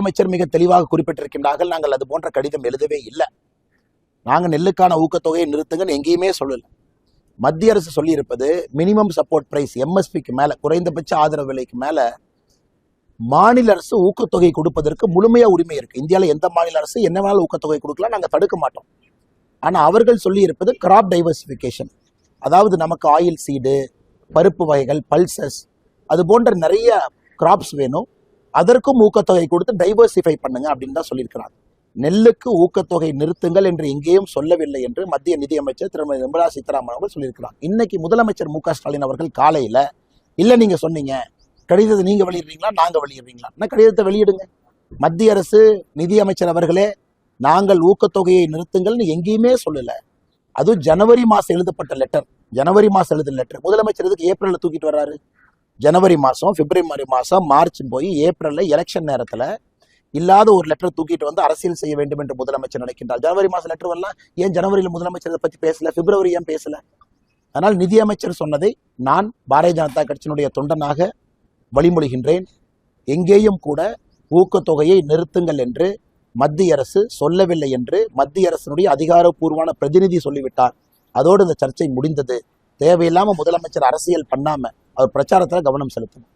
அமைச்சர் மிக தெளிவாக குறிப்பிட்டிருக்கின்றார்கள். நாங்கள் அது போன்ற கடிதம் எழுதவே இல்லை. நாங்கள் நெல்லுக்கான ஊக்கத்தொகையை நிறுத்துங்கன்னு எங்கேயுமே சொல்லல. மத்திய அரசு சொல்லியிருப்பது மினிமம் சப்போர்ட் பிரைஸ் எம்எஸ்பிக்கு மேல, குறைந்தபட்ச ஆதரவு விலைக்கு மேல மாநில அரசு ஊக்கத்தொகை கொடுப்பதற்கு முழுமையா உரிமை இருக்கு. இந்தியாவில் எந்த மாநில அரசு என்ன வேணாலும் ஊக்கத்தொகை கொடுக்கலாம், நாங்கள் தடுக்க மாட்டோம். ஆனா அவர்கள் சொல்லி இருப்பது கிராப் டைவர்சிபிகேஷன், அதாவது நமக்கு ஆயில் சீடு, பருப்பு வகைகள், பல்சஸ், அது போன்ற நிறைய கிராப்ஸ் வேணும், அதற்கும் ஊக்கத்தொகை கொடுத்து டைவர்சிஃபை பண்ணுங்க அப்படின்னு தான் சொல்லியிருக்கிறாங்க. நெல்லுக்கு ஊக்கத்தொகை நிறுத்துங்கள் என்று எங்கேயும் சொல்லவில்லை என்று மத்திய நிதியமைச்சர் திருமதி நிர்மலா சீதாராமன் அவர்கள் சொல்லியிருக்கிறார். இன்னைக்கு முதலமைச்சர் மு.க.ஸ்டாலின் அவர்கள் காலையில இல்ல நீங்க சொன்னீங்க கடிதத்தை நீங்க வெளியிடுறீங்களா நாங்க வெளியிடுறீங்களா, கடிதத்தை வெளியிடுங்க. மத்திய அரசு நிதியமைச்சர் அவர்களே நாங்கள் ஊக்கத்தொகையை நிறுத்துங்கள்னு எங்கேயுமே சொல்லல. அதுவும் ஜனவரி மாசம் எழுதப்பட்ட லெட்டர், ஜனவரி மாசம் எழுதின லெட்டர். முதலமைச்சர் இதுக்கு ஏப்ரல்ல தூக்கிட்டு வர்றாரு. ஜனவரி மாசம், பிப்ரவரி மாசம், மார்ச் போய் ஏப்ரல்ல எலெக்ஷன் நேரத்துல இல்லாத ஒரு லெட்டர் தூக்கிட்டு வந்து அரசியல் செய்ய வேண்டும் என்று முதலமைச்சர் நினைக்கின்றார். ஜனவரி மாசம் லெட்டர் வரலாம், ஏன் ஜனவரியில் முதலமைச்சர் இதை பத்தி பேசல, பிப்ரவரி ஏன் பேசல? அதனால் நிதியமைச்சர் சொன்னதை நான் பாரதிய ஜனதா கட்சியினுடைய தொண்டனாக வழிமொழிகின்றேன். எங்கேயும் கூட ஊக்கத்தொகையை நிறுத்துங்கள் என்று மத்திய அரசு சொல்லவில்லை என்று மத்திய அரசினுடைய அதிகாரப்பூர்வமான பிரதிநிதி சொல்லிவிட்டார். அதோடு இந்த சர்ச்சை முடிந்தது. தேவையில்லாம முதலமைச்சர் அரசியல் பண்ணாம அவர் பிரச்சாரத்துல கவனம் செலுத்தணும்.